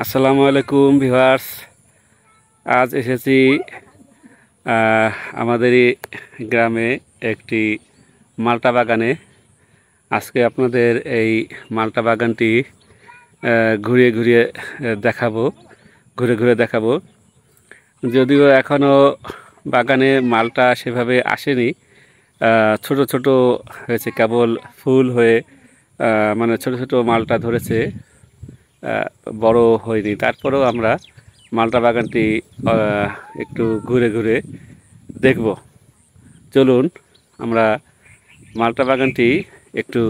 আসসালামু আলাইকুম ভিউয়ার্স। আজ এসেছি আমাদেরই গ্রামে একটি মালটা বাগানে। আজকে আপনাদের এই মালটা বাগানটি ঘুরিয়ে ঘুরিয়ে দেখাবো। যদিও এখনও বাগানে মালটা সেভাবে আসেনি, ছোট ছোট হয়েছে, কেবল ফুল হয়ে মানে ছোট ছোট মালটা ধরেছে, বড় হয়নি। তারপরেও আমরা মালটা বাগানটি একটু ঘুরে ঘুরে দেখব। চলুন আমরা মালটা বাগানটি একটু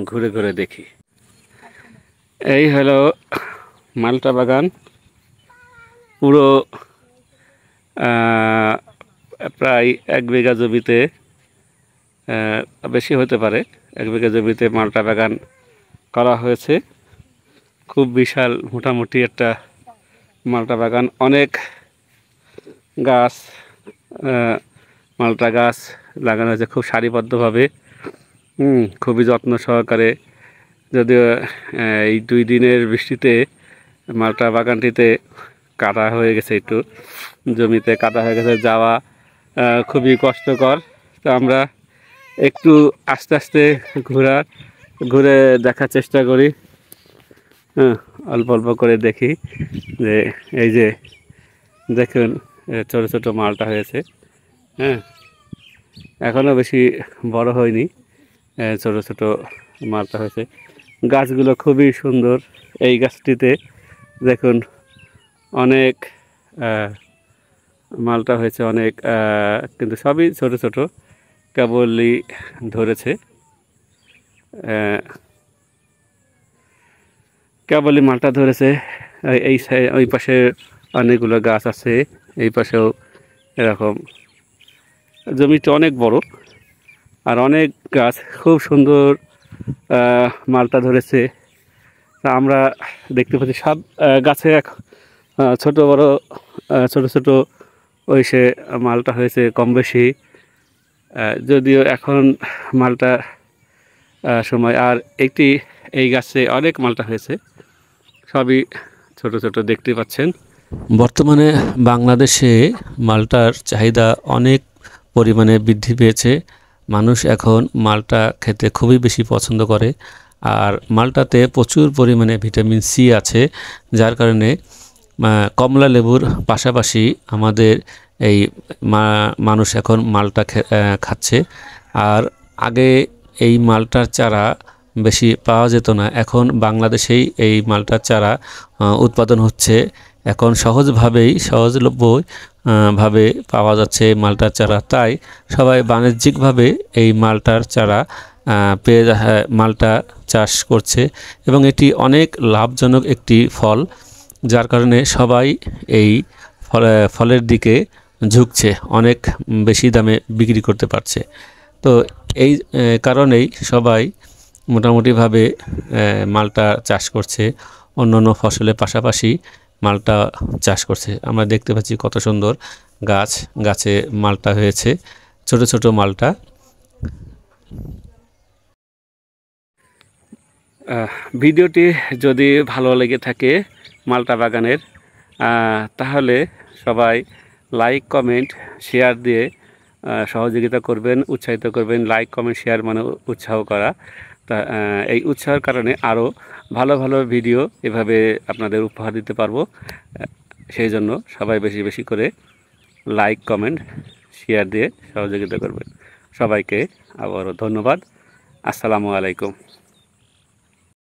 ঘুরে ঘুরে দেখি। এই হলো মালটা বাগান। পুরো প্রায় 1 বিঘা জমিতে, বেশি হতে পারে, 1 বিঘা জমিতে মালটা বাগান করা হয়েছে। খুব বিশাল মোটামুটি একটা মালটা বাগান। অনেক গাছ, মালটা গাছ লাগানো হয়েছে খুব সারিবদ্ধভাবে, খুবই যত্ন সহকারে। যদিও এই 2 দিনের বৃষ্টিতে মালটা বাগানটিতে কাদা হয়ে গেছে, একটু জমিতে কাদা হয়ে গেছে, যাওয়া খুবই কষ্টকর। তো আমরা একটু আস্তে আস্তে ঘুরে দেখার চেষ্টা করি। অল্প অল্প করে দেখি যে এই যে দেখুন ছোটো ছোটো মালটা হয়েছে। এখনও বেশি বড় হয়নি, ছোটো ছোটো মালটা হয়েছে। গাছগুলো খুবই সুন্দর। এই গাছটিতে দেখুন অনেক মালটা হয়েছে, অনেক, কিন্তু সবই ছোট ছোট, কেবলই ধরেছে, কেবলই মালটা ধরেছে। এই ওই পাশে অনেকগুলো গাছ আছে, এই পাশেও এরকম। জমিটা অনেক বড় আর অনেক গাছ, খুব সুন্দর মালটা ধরেছে। আমরা দেখতে পাচ্ছি সব গাছে ছোট বড়, ছোট ছোট ওই সে মালটা হয়েছে কম বেশি। যদিও এখন মালটা সময়, আর এই গাছে অনেক মালটা হয়েছে, সবই ছোট ছোট দেখতে পাচ্ছেন। বর্তমানে বাংলাদেশে মালটার চাহিদা অনেক পরিমাণে বৃদ্ধি পেয়েছে। মানুষ এখন মালটা খেতে খুবই বেশি পছন্দ করে। আর মালটাতে প্রচুর পরিমাণে ভিটামিন সি আছে, যার কারণে কমলা লেবুর পাশাপাশি আমাদের এই মানুষ এখন মালটা খাচ্ছে। আর আগে এই মালটার চারা বেশি পাওয়া যেত না, এখন বাংলাদেশেই এই মালটার চারা উৎপাদন হচ্ছে। এখন সহজলভ্যভাবে পাওয়া যাচ্ছে এই মালটার চারা, তাই সবাই বাণিজ্যিকভাবে এই মালটার চারা মালটা চাষ করছে এবং এটি অনেক লাভজনক একটি ফল, যার কারণে সবাই এই ফলের দিকে ঝুঁকছে, অনেক বেশি দামে বিক্রি করতে পারছে। তো এই কারণেই সবাই মোটামুটিভাবে মালটা চাষ করছে, অন্যান্য ফসলের পাশাপাশি মালটা চাষ করছে। আমরা দেখতে পাচ্ছি কত সুন্দর গাছে মালটা হয়েছে, ছোট ছোট মালটা। ভিডিওটি যদি ভালো লেগে থাকে মালটা বাগানের, তাহলে সবাই লাইক কমেন্ট শেয়ার দিয়ে সহযোগিতা করবেন, উৎসাহিত করবেন। লাইক কমেন্ট শেয়ার মানে উৎসাহ করা। তা এই উৎসাহের কারণে আরও ভালো ভালো ভিডিও এভাবে আপনাদের উপহার দিতে পারবো। সেই জন্য সবাই বেশি বেশি করে লাইক কমেন্ট শেয়ার দিয়ে সহযোগিতা করবেন। সবাইকে আবারও ধন্যবাদ। আসসালামু আলাইকুম।